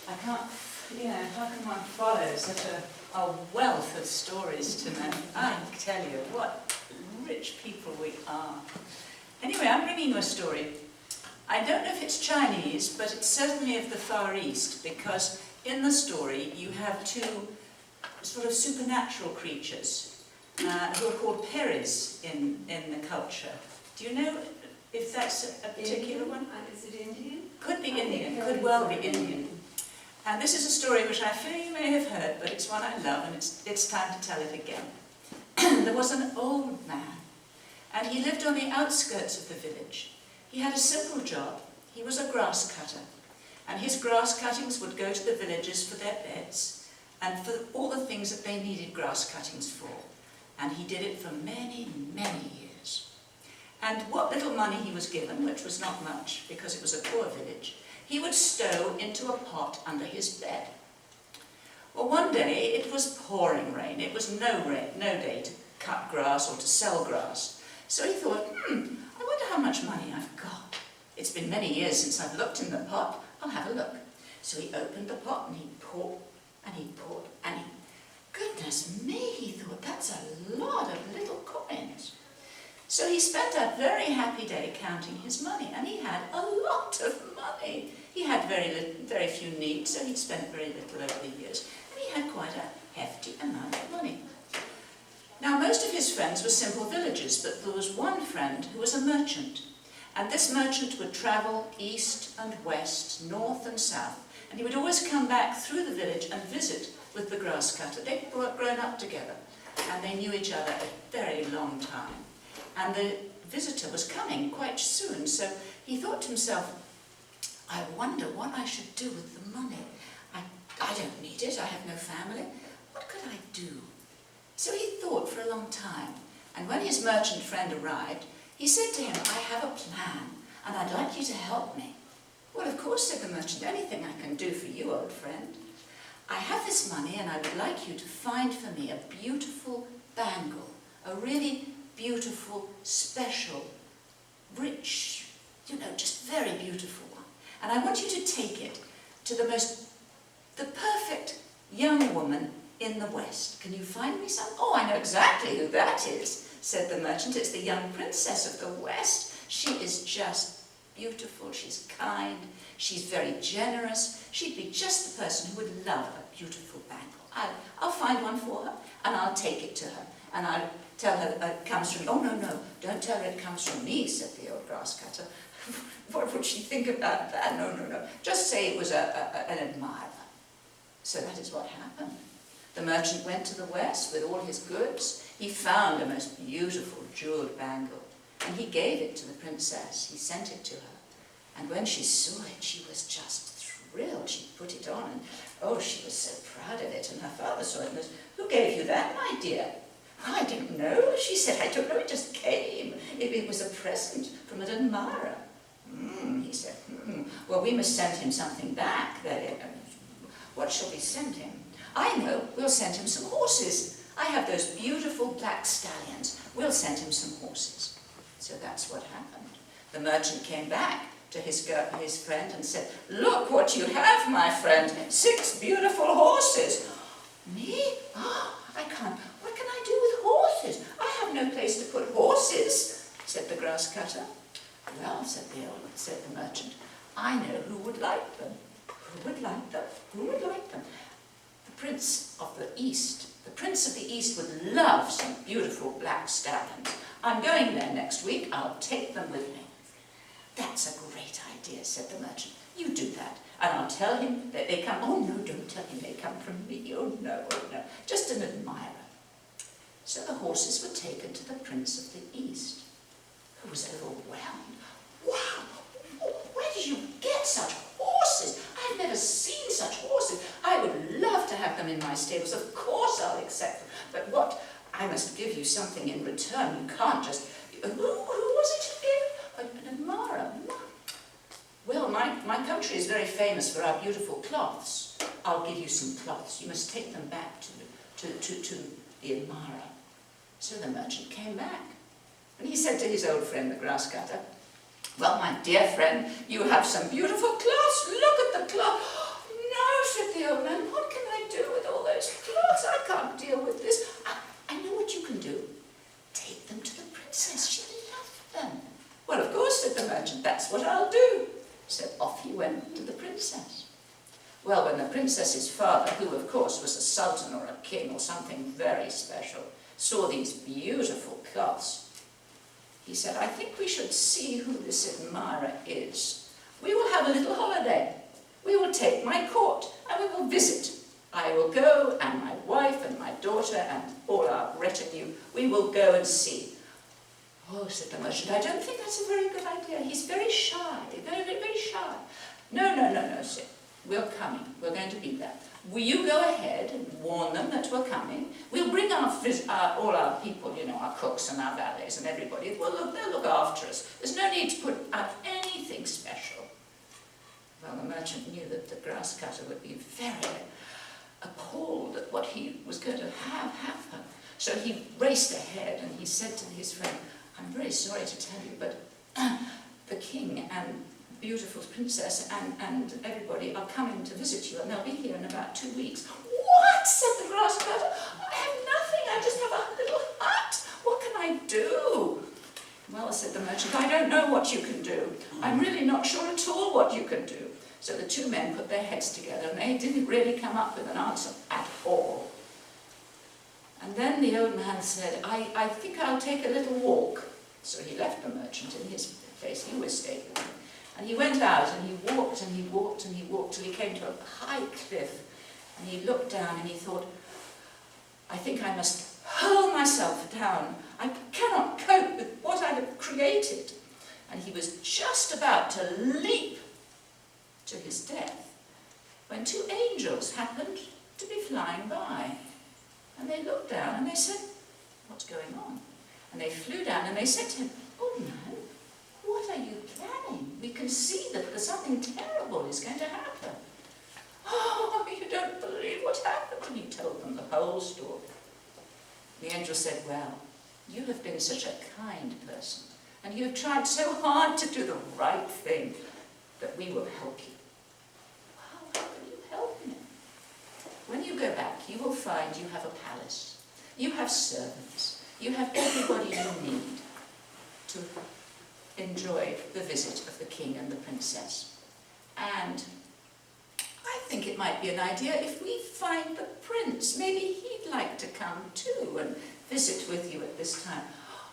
I can't, how can one follow such a wealth of stories tonight? I tell you, what rich people we are. Anyway, I'm bringing you a story. I don't know if it's Chinese, but it's certainly of the Far East, because in the story you have two sort of supernatural creatures who are called peris in the culture. Do you know if that's a particular one? Is it Indian? Could be Indian, could well be Indian. And this is a story which I fear you may have heard, but it's one I love, and it's time to tell it again. There was an old man, and he lived on the outskirts of the village. He had a simple job. He was a grass cutter, and his grass cuttings would go to the villagers for their beds, and for all the things that they needed grass cuttings for. And he did it for many, many years. And what little money he was given, which was not much, because it was a poor village, he would stow into a pot under his bed. Well, one day it was pouring rain. It was no day to cut grass or to sell grass. So he thought, I wonder how much money I've got. It's been many years since I've looked in the pot. I'll have a look. So he opened the pot and he poured and he poured and he... Goodness me, he thought, that's a lot of little coins. So he spent a very happy day counting his money, and he had a lot of money. He had very few needs, so he'd spent very little over the years, and he had quite a hefty amount of money. Now, most of his friends were simple villagers, but there was one friend who was a merchant, and this merchant would travel east and west, north and south, and he would always come back through the village and visit with the grass cutter. They'd grown up together, and they knew each other a very long time. And the visitor was coming quite soon, so he thought to himself, I wonder what I should do with the money. I don't need it, I have no family. What could I do? So he thought for a long time, and when his merchant friend arrived, he said to him, I have a plan, and I'd like you to help me. Well, of course, said the merchant, anything I can do for you, old friend. I have this money, and I would like you to find for me a beautiful bangle, a really beautiful, special, rich, just very beautiful one. And I want you to take it to the perfect young woman in the West. Can you find me some? Oh, I know exactly who that is, said the merchant. It's the young princess of the West. She is just beautiful, she's kind, she's very generous. She'd be just the person who would love a beautiful bangle. I'll find one for her, and I'll take it to her, and I'll tell her it comes from me. Oh, no, don't tell her it comes from me, said the old grass cutter. What would she think about that? No. Just say it was an admirer. So that is what happened. The merchant went to the West with all his goods. He found a most beautiful jeweled bangle, and he gave it to the princess. He sent it to her. And when she saw it, she was just thrilled. She put it on, and oh, she was so proud of it. And her father saw it and said, who gave you that, my dear? I don't know, she said. I don't know, it just came. It was a present from an admirer. He said, well, we must send him something back. What shall we send him? I know, we'll send him some horses. I have those beautiful black stallions. We'll send him some horses. So that's what happened. The merchant came back to his friend and said, look what you have, my friend, 6 beautiful horses. Me? Oh, I can't. What can I do with horses? I have no place to put horses, said the grass cutter. Well, said the merchant, I know who would like them. Who would like them? Who would like them? The Prince of the East. The Prince of the East would love some beautiful black stallions. I'm going there next week. I'll take them with me. That's a great idea, said the merchant. You do that, and I'll tell him that they come. Oh, no, don't tell him they come from me. Oh, no, just an admirer. So the horses were taken to the Prince of the East, who was overwhelmed. Wow, where did you get such horses? I've never seen such horses. I would love to have them in my stables. Of course I'll accept them. But what? I must give you something in return. You can't just... Who was it who gave? An admirer. Well, my country is very famous for our beautiful cloths. I'll give you some cloths. You must take them back to the admirer. So the merchant came back, and he said to his old friend, the grass cutter, well, my dear friend, you have some beautiful cloths. Look at the cloth. No, Well, when the princess's father, who of course was a sultan or a king or something very special, saw these beautiful cloths, he said, I think we should see who this admirer is. We will have a little holiday. We will take my court and we will visit. I will go, and my wife and my daughter and all our retinue, we will go and see. Oh, said the merchant, I don't think that's a very good idea. He's very shy, very, very, very shy. No, no, no, no, said, we're coming. We're going to be there. Will you go ahead and warn them that we're coming? We'll bring all our people, you know, our cooks and our valets and everybody. They'll look after us. There's no need to put out anything special. Well, the merchant knew that the grass cutter would be very appalled at what he was going to have happen. So he raced ahead and he said to his friend, I'm very sorry to tell you, but the king and beautiful princess and everybody are coming to visit you, and they'll be here in about 2 weeks. What? Said the grass cutter. I have nothing. I just have a little hut. What can I do? Well, said the merchant, I don't know what you can do. I'm really not sure at all what you can do. So the two men put their heads together, and they didn't really come up with an answer at all. And then the old man said, I think I'll take a little walk. So he left the merchant in his place. He always stayed with him. And he went out and he walked and he walked and he walked till he came to a high cliff. And he looked down and he thought, I think I must hurl myself down. I cannot cope with what I have created. And he was just about to leap to his death when two angels happened to be flying by. And they looked down and they said, what's going on? And they flew down and they said to him, oh man, what are you planning? We can see that something terrible is going to happen. Oh, you don't believe what happened. And he told them the whole story. The angel said, well, you have been such a kind person, and you have tried so hard to do the right thing that we will help you. Well, how can you help me? When you go back, you will find you have a palace. You have servants. You have everybody you need to enjoy the visit of the king and the princess. And I think it might be an idea if we find the prince. Maybe he'd like to come too and visit with you at this time.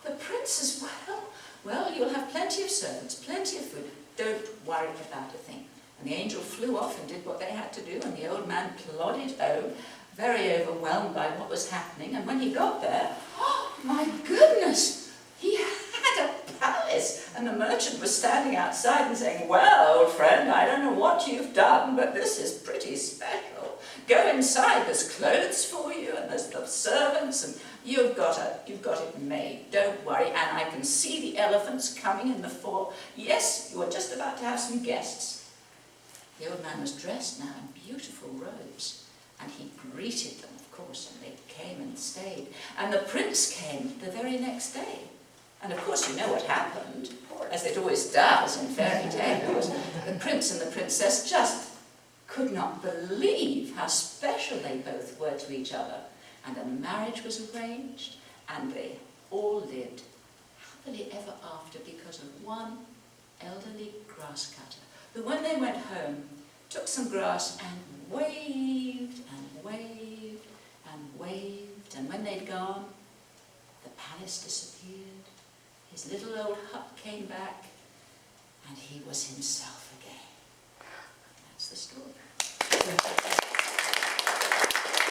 The prince as well. Well, you'll have plenty of servants, plenty of food. Don't worry about a thing. And the angel flew off and did what they had to do, and the old man plodded home, very overwhelmed by what was happening. And when he got there, oh my goodness, he had a palace. And the merchant was standing outside and saying, well, old friend, I don't know what you've done, but this is pretty special. Go inside, there's clothes for you, and there's the servants, and you've got it made. Don't worry, and I can see the elephants coming in the fall. Yes, you are just about to have some guests. The old man was dressed now in beautiful robes, and he greeted them, of course, and they came and stayed. And the prince came the very next day. And of course you know what happened, as it always does in fairy tales. The prince and the princess just could not believe how special they both were to each other. And a marriage was arranged, and they all lived happily ever after because of one elderly grass cutter, who when they went home took some grass and waved and waved and waved, and when they'd gone, the palace disappeared, his little old hut came back, and he was himself